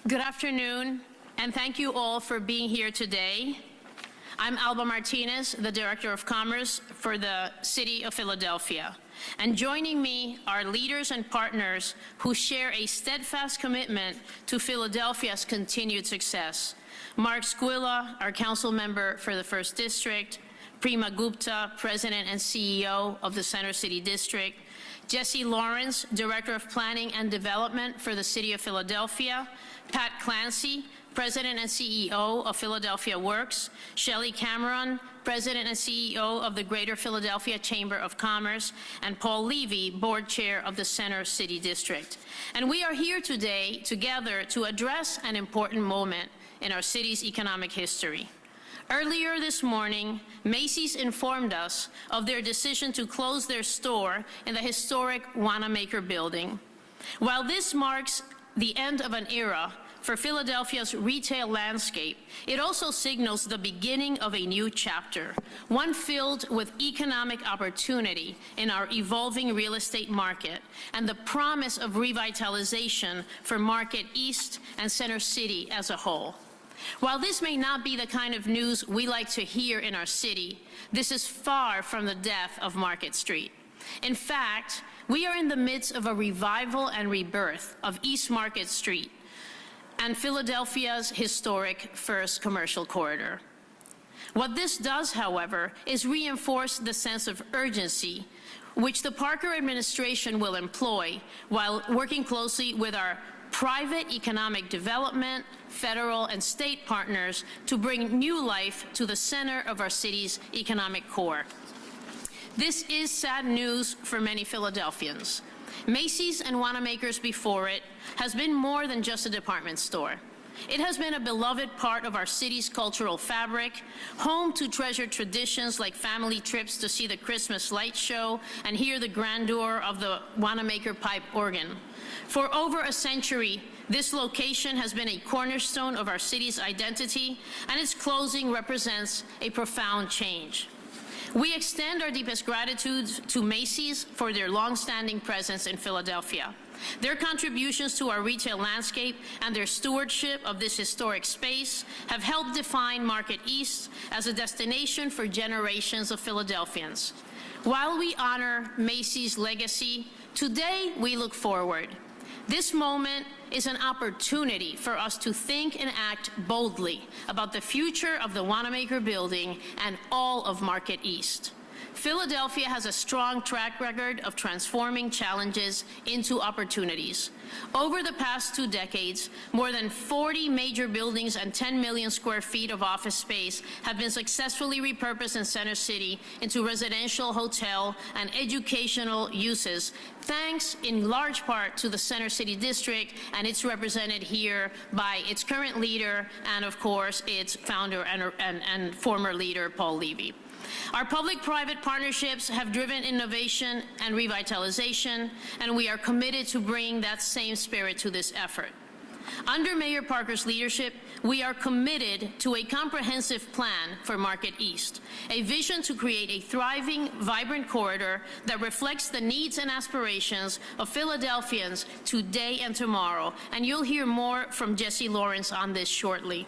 Good afternoon, and thank you all for being here today. I'm Alba Martinez, the Director of Commerce for the City of Philadelphia. And joining me are leaders and partners who share a steadfast commitment to Philadelphia's continued success. Mark Squilla, our council member for the 1st District, Prima Gupta, President and CEO of the Center City District, Jesse Lawrence, Director of Planning and Development for the City of Philadelphia, Pat Clancy, President and CEO of Philadelphia Works, Shelley Cameron, President and CEO of the Greater Philadelphia Chamber of Commerce, and Paul Levy, Board Chair of the Center City District. And we are here today together to address an important moment in our city's economic history. Earlier this morning, Macy's informed us of their decision to close their store in the historic Wanamaker Building. While this marks the end of an era for Philadelphia's retail landscape, it also signals the beginning of a new chapter, one filled with economic opportunity in our evolving real estate market and the promise of revitalization for Market East and Center City as a whole. While this may not be the kind of news we like to hear in our city, this is far from the death of Market Street. In fact, we are in the midst of a revival and rebirth of East Market Street and Philadelphia's historic first commercial corridor. What this does, however, is reinforce the sense of urgency which the Parker administration will employ while working closely with our private economic development, federal and state partners to bring new life to the center of our city's economic core. This is sad news for many Philadelphians. Macy's and Wanamaker's before it has been more than just a department store. It has been a beloved part of our city's cultural fabric, home to treasured traditions like family trips to see the Christmas light show and hear the grandeur of the Wanamaker pipe organ. For over a century, this location has been a cornerstone of our city's identity, and its closing represents a profound change. We extend our deepest gratitude to Macy's for their long-standing presence in Philadelphia. Their contributions to our retail landscape and their stewardship of this historic space have helped define Market East as a destination for generations of Philadelphians. While we honor Macy's legacy, today we look forward. This moment is an opportunity for us to think and act boldly about the future of the Wanamaker Building and all of Market East. Philadelphia has a strong track record of transforming challenges into opportunities. Over the past 2 decades, more than 40 major buildings and 10 million square feet of office space have been successfully repurposed in Center City into residential, hotel, and educational uses, thanks in large part to the Center City District, and it's represented here by its current leader and, of course, its founder and former leader, Paul Levy. Our public-private partnerships have driven innovation and revitalization, and we are committed to bring that same spirit to this effort. Under Mayor Parker's leadership, we are committed to a comprehensive plan for Market East, a vision to create a thriving, vibrant corridor that reflects the needs and aspirations of Philadelphians today and tomorrow, and you'll hear more from Jesse Lawrence on this shortly.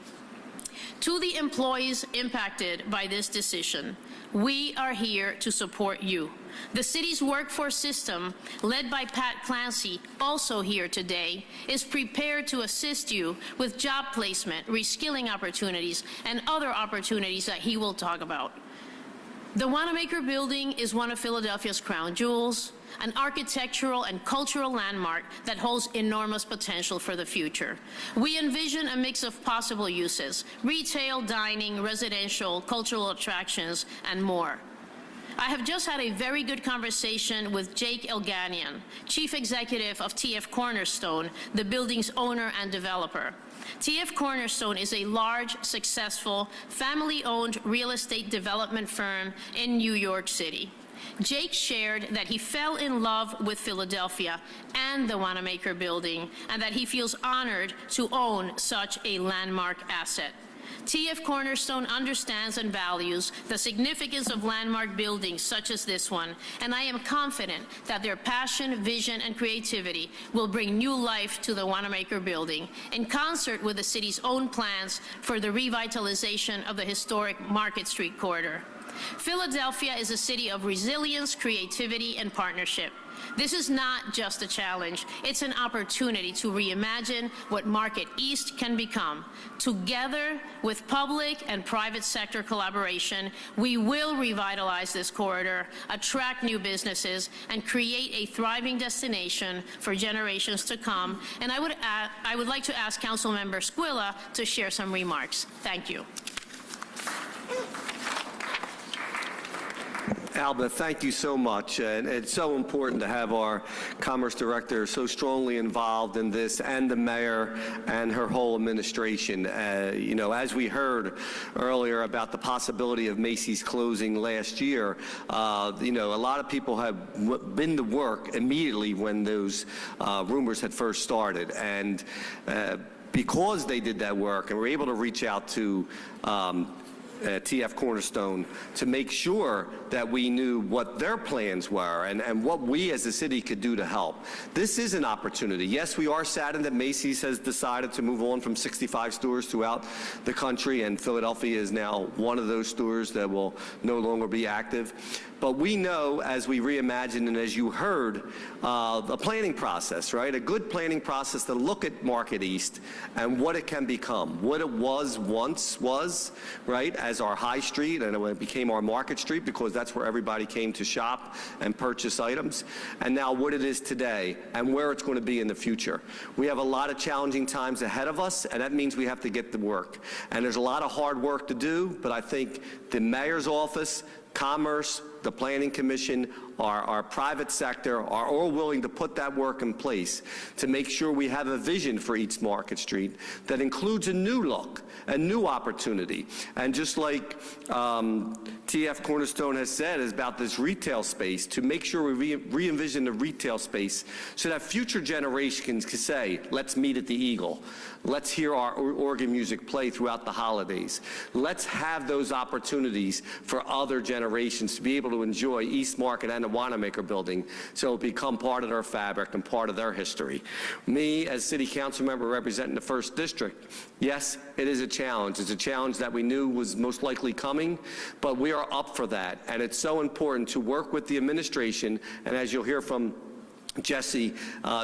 To the employees impacted by this decision, we are here to support you. The city's workforce system, led by Pat Clancy, also here today, is prepared to assist you with job placement, reskilling opportunities, and other opportunities that he will talk about. The Wanamaker Building is one of Philadelphia's crown jewels, an architectural and cultural landmark that holds enormous potential for the future. We envision a mix of possible uses: retail, dining, residential, cultural attractions, and more. I have just had a very good conversation with Jake Elganian, Chief Executive of TF Cornerstone, the building's owner and developer. TF Cornerstone is a large, successful, family-owned real estate development firm in New York City. Jake shared that he fell in love with Philadelphia and the Wanamaker Building, and that he feels honored to own such a landmark asset. TF Cornerstone understands and values the significance of landmark buildings such as this one, and I am confident that their passion, vision, and creativity will bring new life to the Wanamaker Building, in concert with the city's own plans for the revitalization of the historic Market Street corridor. Philadelphia is a city of resilience, creativity, and partnership. This is not just a challenge, it's an opportunity to reimagine what Market East can become. Together with public and private sector collaboration, we will revitalize this corridor, attract new businesses, and create a thriving destination for generations to come. And I would like to ask Councilmember Squilla to share some remarks. Thank you. Alba, thank you so much. And it's so important to have our Commerce Director so strongly involved in this, and the Mayor and her whole administration. You know, as we heard earlier about the possibility of Macy's closing last year, you know, a lot of people have been to work immediately when those rumors had first started. And because they did that work and were able to reach out to TF Cornerstone to make sure that we knew what their plans were and what we as a city could do to help. This is an opportunity. Yes, we are saddened that Macy's has decided to move on from 65 stores throughout the country, and Philadelphia is now one of those stores that will no longer be active. But we know, as we reimagine and as you heard, the planning process, right? A good planning process to look at Market East and what it can become, what it was once was, right, as our high street, and it became our Market Street because that's where everybody came to shop and purchase items, and now what it is today and where it's going to be in the future. We have a lot of challenging times ahead of us, and that means we have to get to work. And there's a lot of hard work to do, but I think the Mayor's office, Commerce, the Planning Commission, our private sector are all willing to put that work in place to make sure we have a vision for East Market Street that includes a new look, a new opportunity. And just like TF Cornerstone has said, is about this retail space, to make sure we re-envision the retail space so that future generations can say, let's meet at the Eagle. Let's hear our organ music play throughout the holidays. Let's have those opportunities for other generations to be able to enjoy East Market and the Wanamaker Building, so it become part of their fabric and part of their history. Me, as City Council member representing the 1st District, yes, it is a challenge. It's a challenge that we knew was most likely coming, but we are up for that. And it's so important to work with the administration, and as you'll hear from Jesse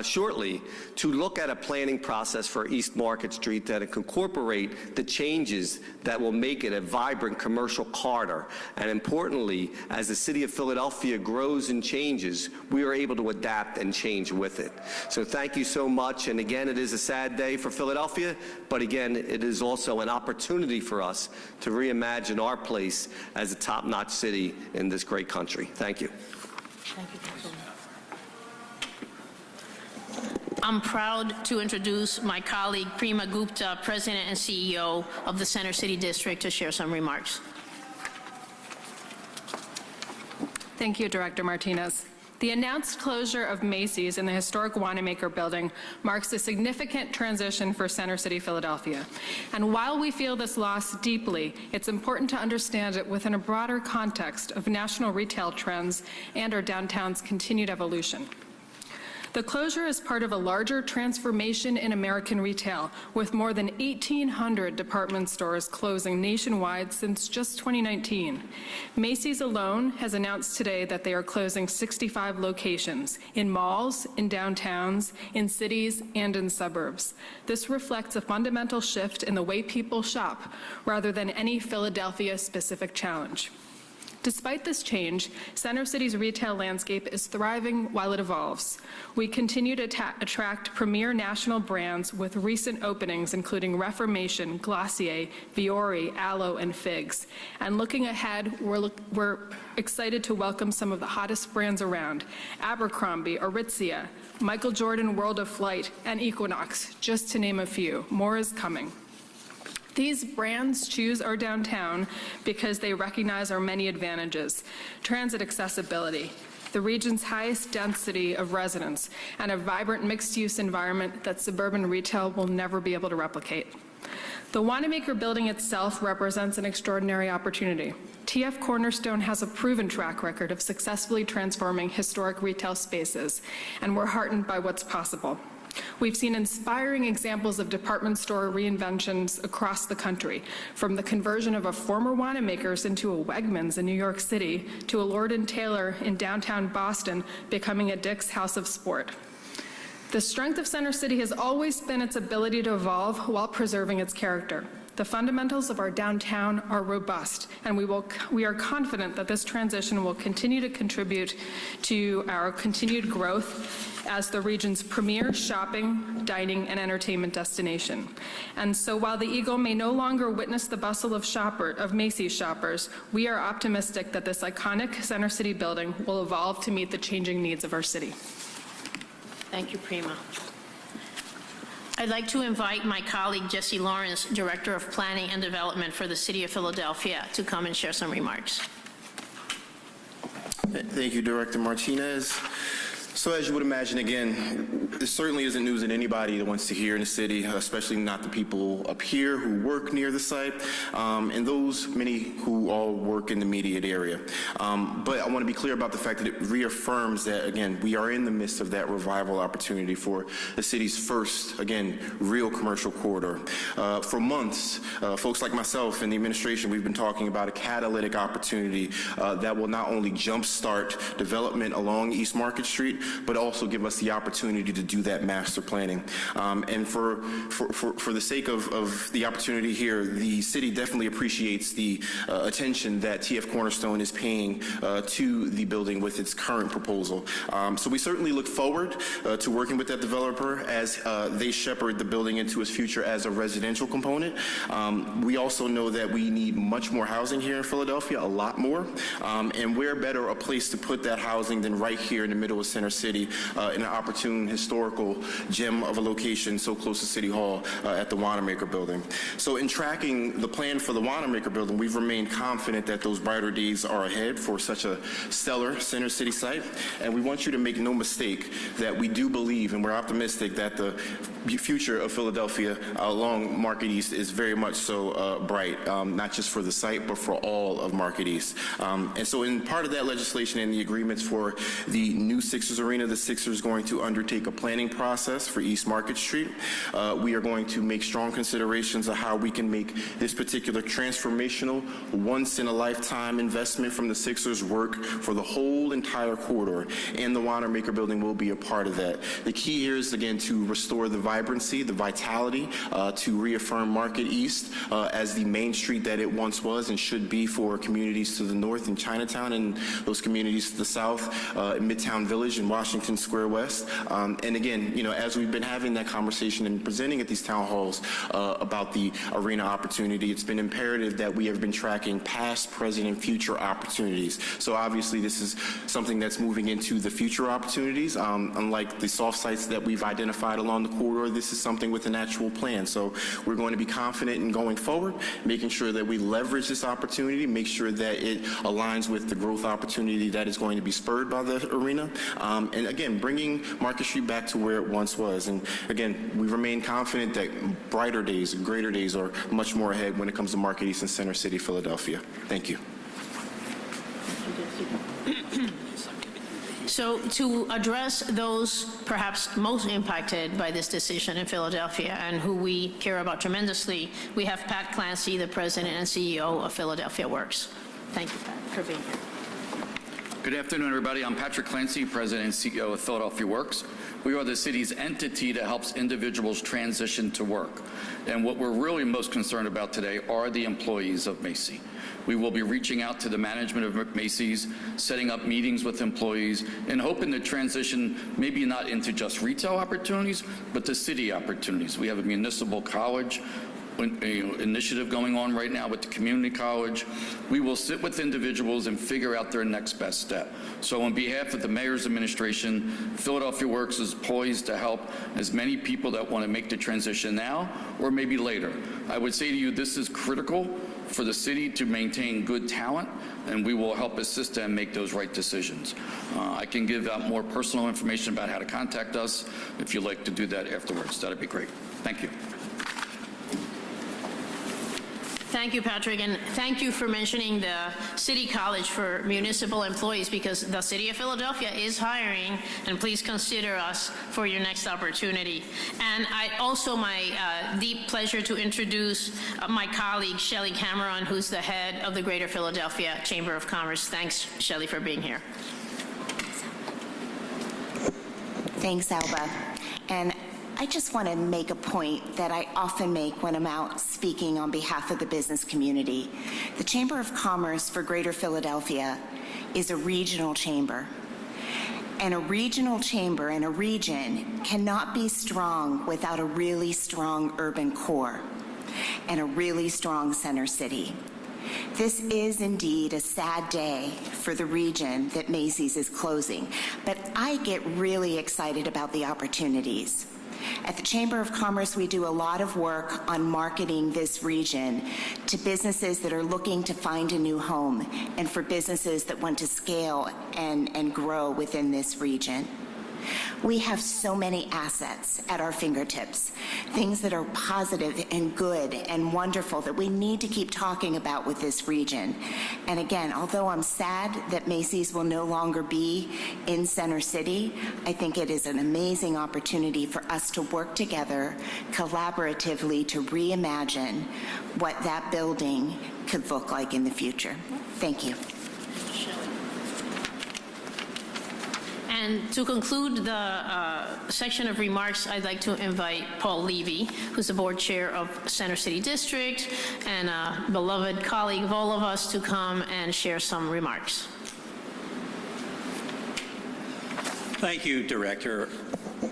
shortly, to look at a planning process for East Market Street that can incorporate the changes that will make it a vibrant commercial corridor. And importantly, as the city of Philadelphia grows and changes, we are able to adapt and change with it. So thank you so much. And again, it is a sad day for Philadelphia, but again, it is also an opportunity for us to reimagine our place as a top-notch city in this great country. Thank you. Thank you, Councilman. I'm proud to introduce my colleague, Prima Gupta, President and CEO of the Center City District, to share some remarks. Thank you, Director Martinez. The announced closure of Macy's in the historic Wanamaker Building marks a significant transition for Center City, Philadelphia. And while we feel this loss deeply, it's important to understand it within a broader context of national retail trends and our downtown's continued evolution. The closure is part of a larger transformation in American retail, with more than 1,800 department stores closing nationwide since just 2019. Macy's alone has announced today that they are closing 65 locations in malls, in downtowns, in cities, and in suburbs. This reflects a fundamental shift in the way people shop, rather than any Philadelphia-specific challenge. Despite this change, Center City's retail landscape is thriving while it evolves. We continue to attract premier national brands with recent openings, including Reformation, Glossier, Viore, Aloe, and Figs. And looking ahead, we're excited to welcome some of the hottest brands around: Abercrombie, Aritzia, Michael Jordan World of Flight, and Equinox, just to name a few. More is coming. These brands choose our downtown because they recognize our many advantages: transit accessibility, the region's highest density of residents, and a vibrant mixed-use environment that suburban retail will never be able to replicate. The Wanamaker Building itself represents an extraordinary opportunity. TF Cornerstone has a proven track record of successfully transforming historic retail spaces, and we're heartened by what's possible. We've seen inspiring examples of department store reinventions across the country, from the conversion of a former Wanamaker's into a Wegmans in New York City to a Lord & Taylor in downtown Boston becoming a Dick's House of Sport. The strength of Center City has always been its ability to evolve while preserving its character. The fundamentals of our downtown are robust, and we are confident that this transition will continue to contribute to our continued growth as the region's premier shopping, dining, and entertainment destination. And so while the Eagle may no longer witness the bustle of Macy's shoppers, we are optimistic that this iconic Center City building will evolve to meet the changing needs of our city. Thank you, Prima. I'd like to invite my colleague, Jesse Lawrence, Director of Planning and Development for the City of Philadelphia, to come and share some remarks. Thank you, Director Martinez. So as you would imagine, again, this certainly isn't news that anybody that wants to hear in the city, especially not the people up here who work near the site, and those many who all work in the immediate area. But I want to be clear about the fact that it reaffirms that, again, we are in the midst of that revival opportunity for the city's first, again, real commercial corridor. For months, folks like myself and the administration, we've been talking about a catalytic opportunity that will not only jumpstart development along East Market Street, but also give us the opportunity to do that master planning. And for the sake of the opportunity here, the city definitely appreciates the attention that TF Cornerstone is paying to the building with its current proposal. So we certainly look forward to working with that developer as they shepherd the building into its future as a residential component. We also know that we need much more housing here in Philadelphia, a lot more. And where better a place to put that housing than right here in the middle of Center City, in an opportune historical gem of a location so close to City Hall at the Wanamaker Building. So in tracking the plan for the Wanamaker Building, we've remained confident that those brighter days are ahead for such a stellar Center City site. And we want you to make no mistake that we do believe and we're optimistic that the future of Philadelphia along Market East is very much so bright, not just for the site, but for all of Market East. And so in part of that legislation and the agreements for the new Sixers Arena, the Sixers going to undertake a planning process for East Market Street. We are going to make strong considerations of how we can make this particular transformational, once-in-a-lifetime investment from the Sixers work for the whole entire corridor, and the Wanamaker Building will be a part of that. The key here is, again, to restore the vibrancy, the vitality, to reaffirm Market East as the main street that it once was and should be for communities to the north in Chinatown and those communities to the south in Midtown Village and Washington Square West. And again, you know, as we've been having that conversation and presenting at these town halls about the arena opportunity, it's been imperative that we have been tracking past, present, and future opportunities. So obviously this is something that's moving into the future opportunities. Unlike the soft sites that we've identified along the corridor, this is something with an actual plan. So we're going to be confident in going forward, making sure that we leverage this opportunity, make sure that it aligns with the growth opportunity that is going to be spurred by the arena. And again, bringing Market Street back to where it once was. And again, we remain confident that brighter days, greater days are much more ahead when it comes to Market East and Center City, Philadelphia. Thank you. So to address those perhaps most impacted by this decision in Philadelphia and who we care about tremendously, we have Pat Clancy, the President and CEO of Philadelphia Works. Thank you, Pat, for being here. Good afternoon, everybody. I'm Patrick Clancy, President and CEO of Philadelphia Works. We are the city's entity that helps individuals transition to work. And what we're really most concerned about today are the employees of Macy. We will be reaching out to the management of Macy's, setting up meetings with employees, and hoping to transition maybe not into just retail opportunities, but to city opportunities. We have a municipal college initiative going on right now with the community college. We will sit with individuals and figure out their next best step. So on behalf of the mayor's administration, Philadelphia Works is poised to help as many people that want to make the transition now or maybe later. I would say to you, this is critical for the city to maintain good talent, and we will help assist them make those right decisions. I can give out more personal information about how to contact us if you'd like to do that afterwards. That'd be great. Thank you. Thank you, Patrick, and thank you for mentioning the City College for municipal employees, because the City of Philadelphia is hiring, and please consider us for your next opportunity. And my deep pleasure to introduce my colleague, Shelley Cameron, who's the head of the Greater Philadelphia Chamber of Commerce. Thanks, Shelley, for being here. Thanks, Alba. And I just want to make a point that I often make when I'm out speaking on behalf of the business community. The Chamber of Commerce for Greater Philadelphia is a regional chamber. And a regional chamber in a region cannot be strong without a really strong urban core and a really strong center city. This is indeed a sad day for the region that Macy's is closing, but I get really excited about the opportunities. At the Chamber of Commerce, we do a lot of work on marketing this region to businesses that are looking to find a new home and for businesses that want to scale and grow within this region. We have so many assets at our fingertips, things that are positive and good and wonderful that we need to keep talking about with this region. And again, although I'm sad that Macy's will no longer be in Center City, I think it is an amazing opportunity for us to work together collaboratively to reimagine what that building could look like in the future. Thank you. And to conclude the section of remarks, I'd like to invite Paul Levy, who's the board chair of Center City District and a beloved colleague of all of us, to come and share some remarks. Thank you, Director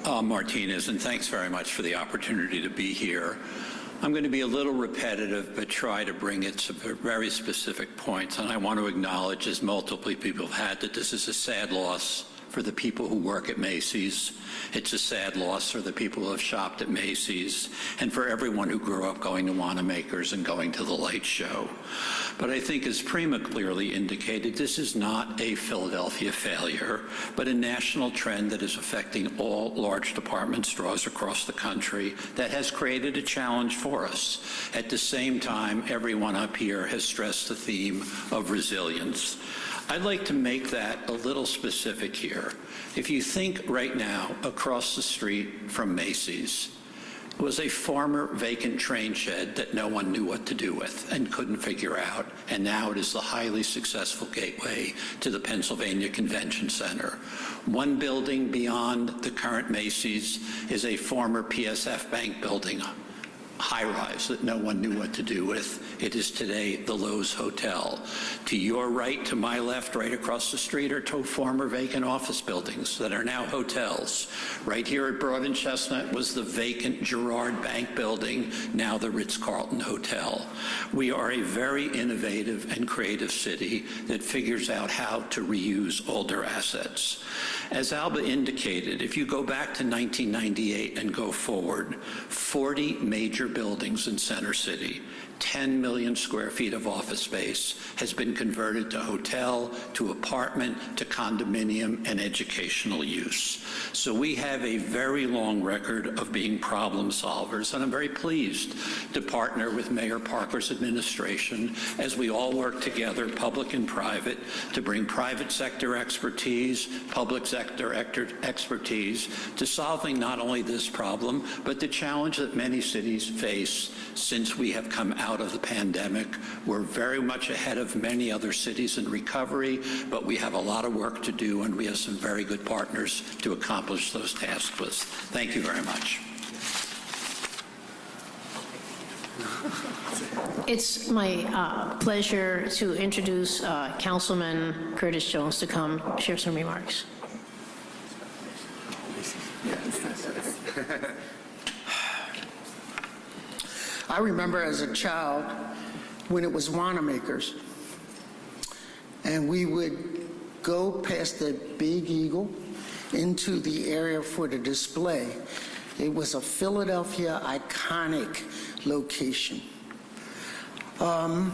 Martinez, and thanks very much for the opportunity to be here. I'm going to be a little repetitive, but try to bring it to very specific points. And I want to acknowledge, as multiple people have had, that this is a sad loss for the people who work at Macy's. It's a sad loss for the people who have shopped at Macy's and for everyone who grew up going to Wanamaker's and going to the light show. But I think, as Prima clearly indicated, this is not a Philadelphia failure, but a national trend that is affecting all large department stores across the country that has created a challenge for us. At the same time, everyone up here has stressed the theme of resilience. I'd like to make that a little specific here. If you think right now, across the street from Macy's was a former vacant train shed that no one knew what to do with and couldn't figure out, and now it is the highly successful gateway to the Pennsylvania Convention Center. One building beyond the current Macy's is a former PSF Bank building, high-rise, that no one knew what to do with. It is today the Lowe's Hotel. To your right, to my left, right across the street, are two former vacant office buildings that are now hotels. Right here at Broad and Chestnut was the vacant Girard Bank building, now the Ritz-Carlton Hotel. We are a very innovative and creative city that figures out how to reuse older assets. As Alba indicated, if you go back to 1998 and go forward, 40 major buildings in Center City, 10 million square feet of office space has been converted to hotel, to apartment, to condominium, and educational use. So we have a very long record of being problem solvers, and I'm very pleased to partner with Mayor Parker's administration as we all work together, public and private, to bring private sector expertise, public sector expertise to solving not only this problem, but the challenge that many cities face since we have come out of the pandemic. We're very much ahead of many other cities in recovery, but we have a lot of work to do, and we have some very good partners to accomplish those tasks with. Thank you very much. It's my pleasure to introduce Councilman Curtis Jones to come share some remarks. I remember as a child when it was Wanamaker's, and we would go past the Big Eagle into the area for the display. It was a Philadelphia iconic location. I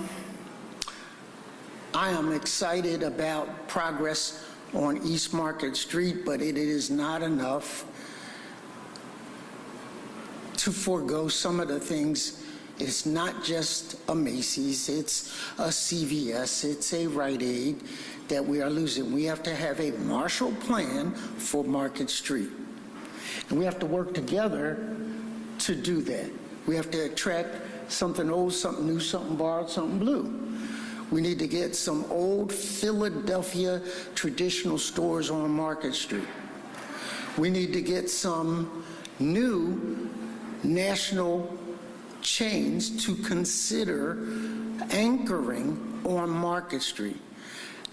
am excited about progress on East Market Street, but it is not enough to forego some of the things. It's not just a Macy's, it's a CVS, it's a Rite Aid that we are losing. We have to have a Marshall Plan for Market Street. And we have to work together to do that. We have to attract something old, something new, something borrowed, something blue. We need to get some old Philadelphia traditional stores on Market Street. We need to get some new national chains to consider anchoring on Market Street.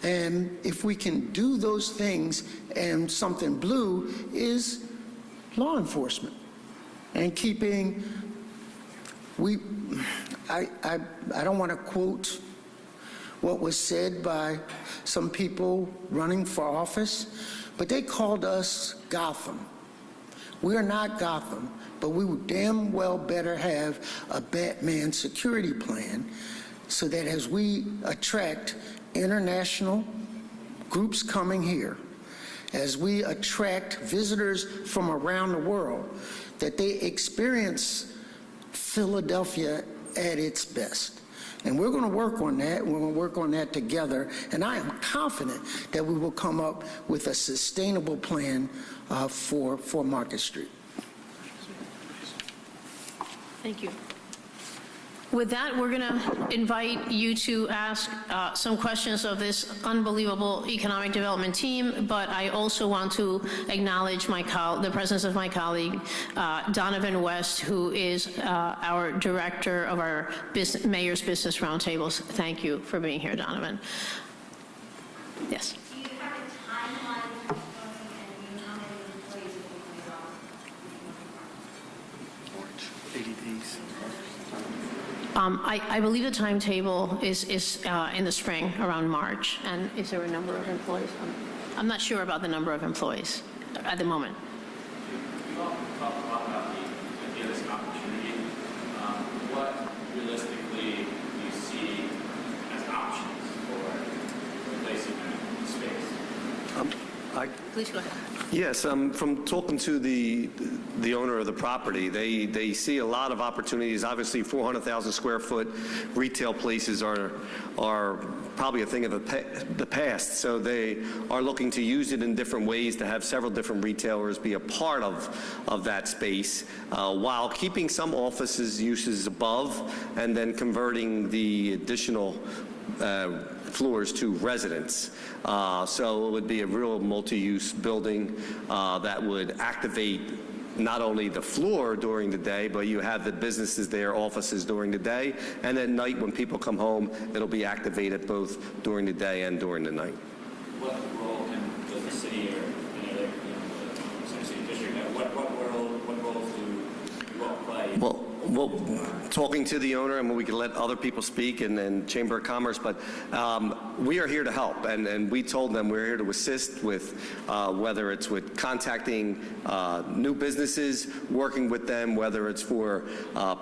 And if we can do those things, and something blue is law enforcement and keeping, I don't want to quote what was said by some people running for office, but they called us Gotham. We are not Gotham, but we would damn well better have a Batman security plan so that as we attract international groups coming here, as we attract visitors from around the world, that they experience Philadelphia at its best. And we're going to work on that. We're going to work on that together. And I am confident that we will come up with a sustainable plan for Market Street. Thank you. With that, we're going to invite you to ask some questions of this unbelievable economic development team, but I also want to acknowledge the presence of my colleague, Donovan West, who is our director of our Mayor's Business Roundtables. Thank you for being here, Donovan. Yes. Do you have a timeline for closing and how many employees will be laid off? 80 days. I believe the timetable is in the spring, around March. And is there a number of employees? I'm not sure about the number of employees at the moment. You all talked a lot about the idea of this opportunity. What realistically do you see as options for replacing that space? Please go ahead. Yes, from talking to the owner of the property, they see a lot of opportunities. Obviously, 400,000 square foot retail places are probably a thing of the past. So they are looking to use it in different ways to have several different retailers be a part of that space, while keeping some offices uses above and then converting the additional floors to residents. So it would be a real multi-use building that would activate not only the floor during the day, but you have the businesses there, offices during the day, and at night when people come home, it'll be activated both during the day and during the night. What role does the city or any other Center City district have? What roles do you all play? Well, talking to the owner, and we can let other people speak and Chamber of Commerce, but we are here to help, and we told them we're here to assist with whether it's with contacting new businesses, working with them, whether it's for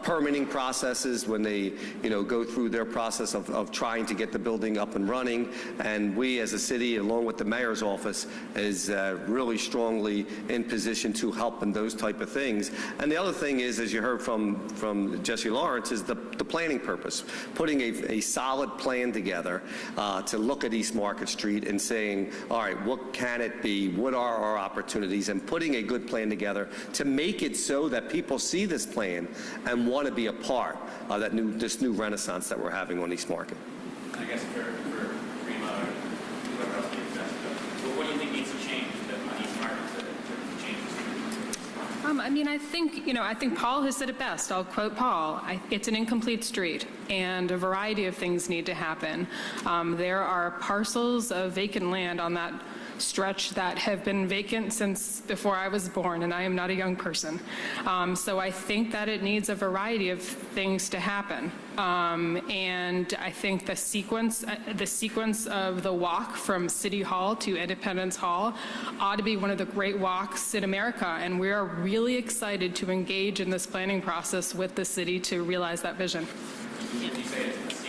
permitting processes when they go through their process of trying to get the building up and running. And we as a city, along with the mayor's office, is really strongly in position to help in those type of things. And the other thing is, as you heard from Jesse Lawrence, is the planning purpose, putting a solid plan together to look at East Market Street and saying, all right, what can it be? What are our opportunities? And putting a good plan together to make it so that people see this plan and want to be a part of this new renaissance that we're having on East Market. I guess for Rima or whoever else needs that, what do you think needs to change on East Market to change this? I think Paul has said it best. I'll quote Paul. It's an incomplete street, and a variety of things need to happen. There are parcels of vacant land on that stretch that have been vacant since before I was born, and I am not a young person. So I think that it needs a variety of things to happen. And I think the sequence of the walk from City Hall to Independence Hall ought to be one of the great walks in America, and we are really excited to engage in this planning process with the city to realize that vision. You say it's a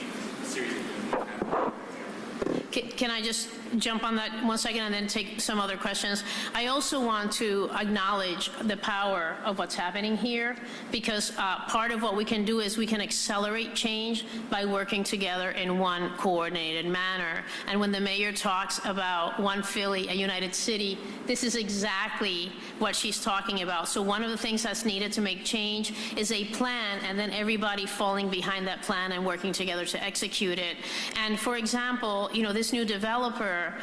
Can I just jump on that 1 second and then take some other questions? I also want to acknowledge the power of what's happening here, because part of what we can do is we can accelerate change by working together in one coordinated manner. And when the mayor talks about one Philly, a united city, this is exactly what she's talking about. So one of the things that's needed to make change is a plan, and then everybody falling behind that plan and working together to execute it. And for example, this new developer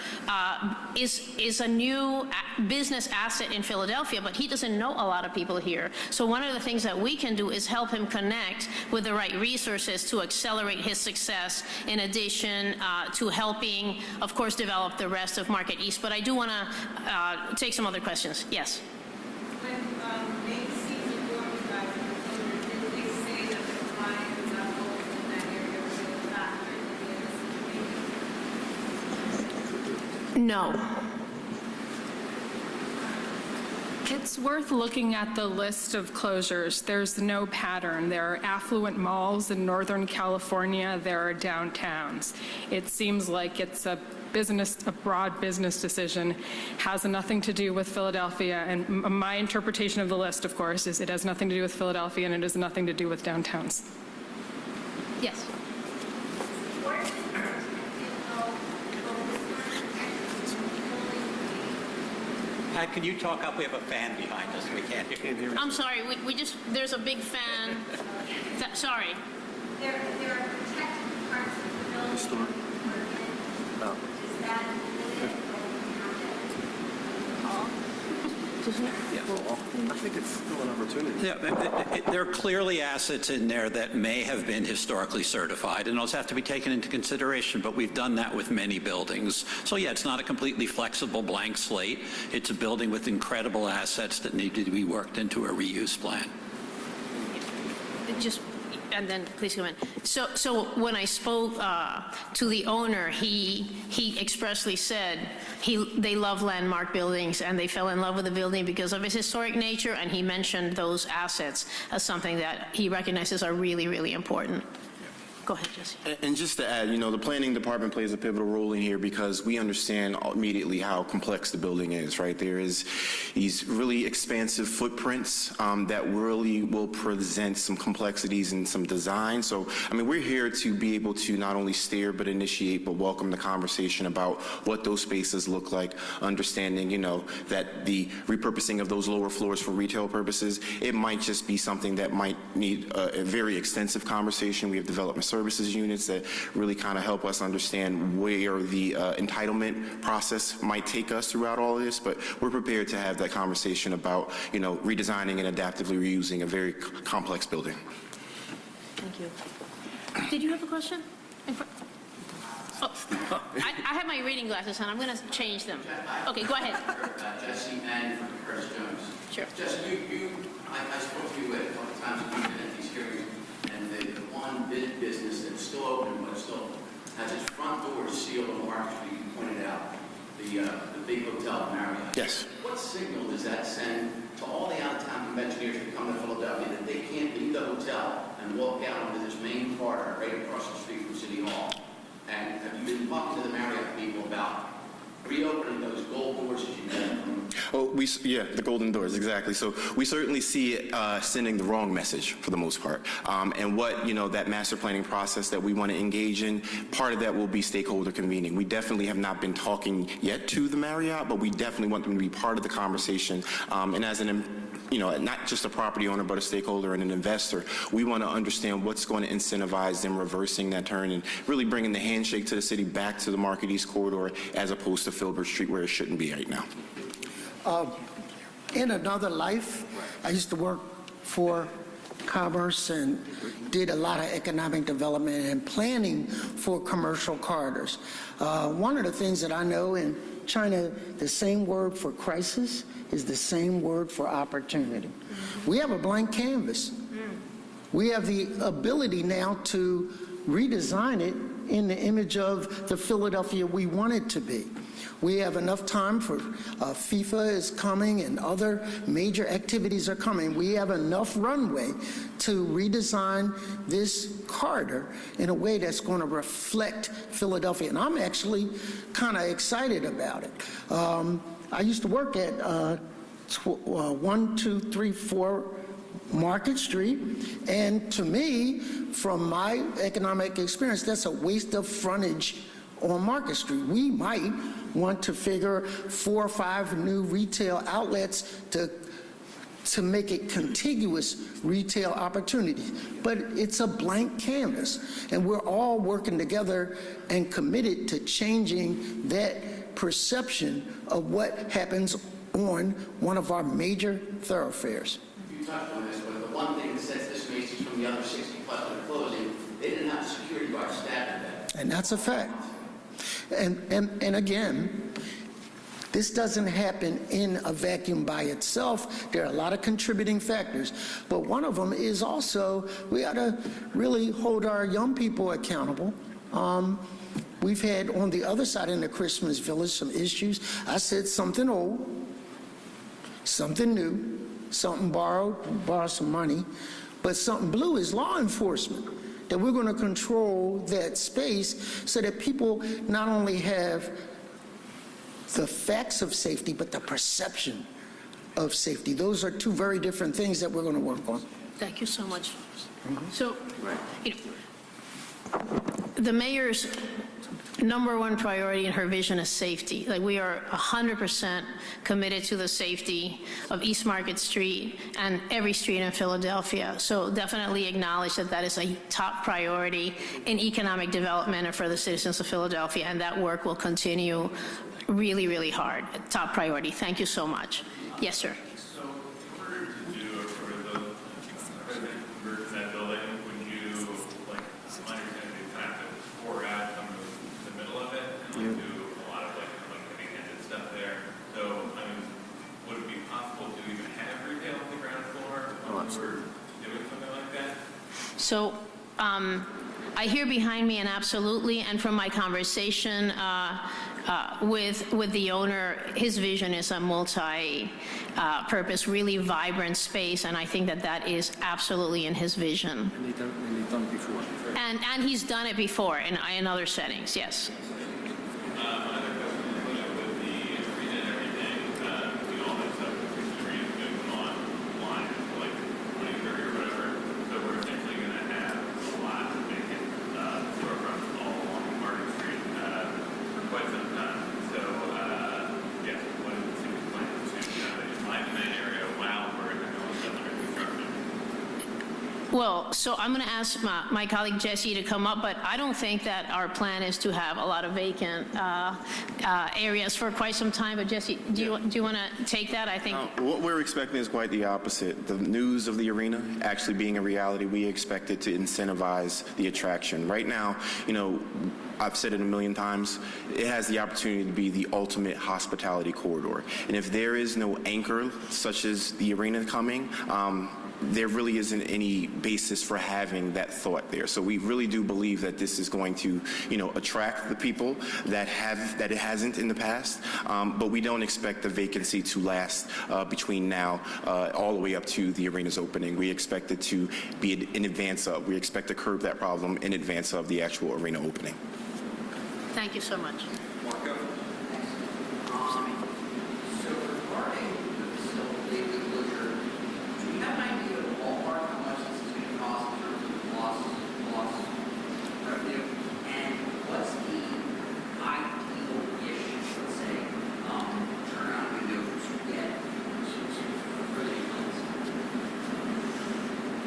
is a new business asset in Philadelphia, but he doesn't know a lot of people here. So one of the things that we can do is help him connect with the right resources to accelerate his success, in addition to helping, of course, develop the rest of Market East. But I do want to take some other questions. Yes. When Macy's informed you guys, did they say that the clients are both in that area were factored in the No. It's worth looking at the list of closures. There's no pattern. There are affluent malls in Northern California. There are downtowns. It seems like it's a broad business decision, has nothing to do with Philadelphia. And my interpretation of the list, of course, is it has nothing to do with Philadelphia and it has nothing to do with downtowns. Yes. Pat, can you talk up? We have a fan behind us. We can't hear. I'm sorry. We just, there's a big fan. Sorry. There are protected parts of the building. Is that limited I think it's still an opportunity. Yeah, there are clearly assets in there that may have been historically certified, and those have to be taken into consideration, but we've done that with many buildings. So yeah, it's not a completely flexible blank slate. It's a building with incredible assets that need to be worked into a reuse plan. And then please come in. So when I spoke to the owner, he expressly said they love landmark buildings and they fell in love with the building because of its historic nature, and he mentioned those assets as something that he recognizes are really, really important. Go ahead, Jesse. And just to add, the planning department plays a pivotal role in here because we understand immediately how complex the building is, right? There is these really expansive footprints that really will present some complexities and some design. So, we're here to be able to not only steer, but initiate, but welcome the conversation about what those spaces look like, understanding, that the repurposing of those lower floors for retail purposes, it might just be something that might need a very extensive conversation. We have development services units that really kind of help us understand where the entitlement process might take us throughout all of this, but we're prepared to have that conversation about, redesigning and adaptively reusing a very complex building. Thank you. Did you have a question? I have my reading glasses on. I'm going to change them. Okay, go ahead. Jesse Mann from Curtis Jones. Sure. Jesse, I spoke to you a couple of times when you've been at these hearings, and the one big business that's still open, but still has its front door sealed on Market Street, you pointed out, the big hotel, Marriott. Yes. What signal does that send to all the out-of-town conventioneers that come to Philadelphia that they can't leave the hotel and walk out onto this main corridor right across the street from City Hall? And have you been talking to the Marriott people about reopening those gold doors as you know? Oh, the golden doors, exactly. So we certainly see it sending the wrong message for the most part. And what, that master planning process that we want to engage in, part of that will be stakeholder convening. We definitely have not been talking yet to the Marriott, but we definitely want them to be part of the conversation. And as not just a property owner, but a stakeholder and an investor, we want to understand what's going to incentivize them reversing that turn and really bringing the handshake to the city back to the Market East corridor as opposed to Filbert Street where it shouldn't be right now. In another life, I used to work for Commerce and did a lot of economic development and planning for commercial corridors. One of the things that I know in China, the same word for crisis is the same word for opportunity. We have a blank canvas. We have the ability now to redesign it in the image of the Philadelphia we want it to be. We have enough time for FIFA is coming and other major activities are coming. We have enough runway to redesign this corridor in a way that's going to reflect Philadelphia. And I'm actually kind of excited about it. I used to work at 1234 Market Street, and to me, from my economic experience, that's a waste of frontage on Market Street. We might want to figure 4 or 5 new retail outlets to make it contiguous retail opportunities. But it's a blank canvas, and we're all working together and committed to changing that perception of what happens on one of our major thoroughfares. You touched on this, but the one thing that sets this Macy's from the other 60 plus that are closing, they didn't have security guards staffing that. And that's a fact. And again, this doesn't happen in a vacuum by itself. There are a lot of contributing factors, but one of them is also we ought to really hold our young people accountable. We've had on the other side in the Christmas Village some issues. I said something old, something new, something borrowed, borrow some money, but something blue is law enforcement. That we're going to control that space so that people not only have the facts of safety, but the perception of safety. Those are two very different things that we're going to work on. Thank you so much. So, you know, the mayor's #1 priority in her vision is safety. Like, we are 100% committed to the safety of East Market Street and every street in Philadelphia. So definitely acknowledge that that is a top priority in economic development and for the citizens of Philadelphia, and that work will continue really, really hard. Top priority. Thank you so much. Yes, sir. So, in order to do a sort of those resident converts in that building, would you, like, my understanding is kind of pour out some of the middle of it and do a lot of like heavy-handed stuff there. So, I mean, would it be possible to even have retail on the ground floor when we were doing something like that? So I hear behind me, and absolutely, and from my conversation with the owner, his vision is a multi-purpose, really vibrant space, and I think that that is absolutely in his vision. And they've done it before. And he's done it before in other settings, yes. My other question is, you know, with the arena and everything, we all have stuff with the arena going online for like 2030 or whatever. So we're essentially going to have a lot of vacant storefronts all along Market Street for quite some time. So, yeah, what is the city's plan to live in that area while we're in the middle of under construction? Well, so I'm going to ask my colleague Jesse to come up, but I don't think that our plan is to have a lot of vacant areas for quite some time. But Jesse, do you want to take that? I think. What we're expecting is quite the opposite. The news of the arena actually being a reality, we expect it to incentivize the attraction. Right now, you know, I've said it a million times, it has the opportunity to be the ultimate hospitality corridor. And if there is no anchor, such as the arena coming, there really isn't any basis for having that thought there. So we really do believe that this is going to, you know, attract the people that it hasn't in the past. But we don't expect the vacancy to last between now all the way up to the arena's opening. We expect it to be in advance of. We expect to curb that problem in advance of the actual arena opening. Thank you so much. Marco? So regarding the facility closure, do you have an idea of ballpark how much this is going to cost in terms of lost revenue? And what's the ideal-ish, let's say, turnaround window to get for the funds?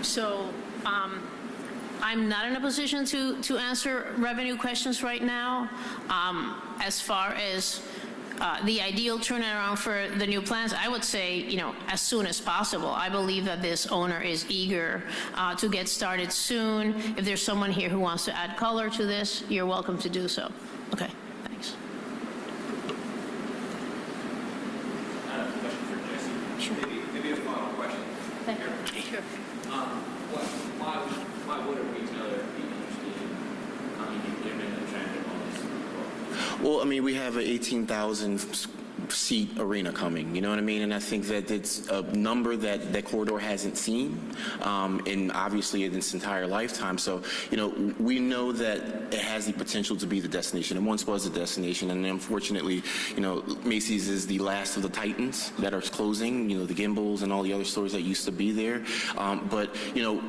So I'm not in a position to answer revenue questions right now. As far as the ideal turnaround for the new plans, I would say, you know, as soon as possible. I believe that this owner is eager to get started soon. If there's someone here who wants to add color to this, you're welcome to do so. Okay, thanks. I have a question for Jesse. Sure. Maybe a final question. Sure. Why would a retailer be interested in coming in given Well, I mean, we have an 18,000 seat arena coming, you know what I mean? And I think that it's a number that that corridor hasn't seen, and obviously in its entire lifetime. So, you know, we know that it has the potential to be the destination. It once was a destination, and unfortunately, you know, Macy's is the last of the titans that are closing, you know, the Gimbals and all the other stores that used to be there. But, you know,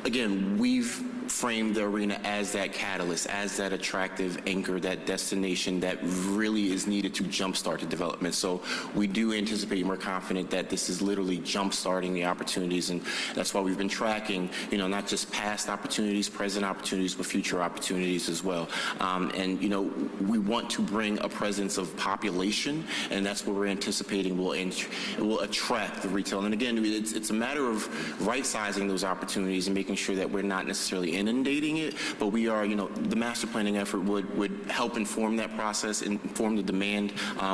again, we've framed the arena as that catalyst, as that attractive anchor, that destination that really is needed to jumpstart the development. So we do anticipate, and we're confident that this is literally jumpstarting the opportunities, and that's why we've been tracking, you know, not just past opportunities, present opportunities, but future opportunities as well. And, you know, we want to bring a presence of population, and that's what we're anticipating will attract the retail. And again, it's a matter of right-sizing those opportunities and making sure that we're not necessarily inundating it, but we are, you know, the master planning effort would help inform that process, inform the demand.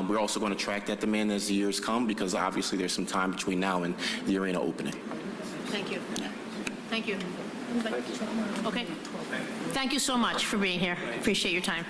We're also going to track that demand as the years come, because obviously there's some time between now and the arena opening. Thank you. Thank you. Okay. Thank you so much for being here. Appreciate your time.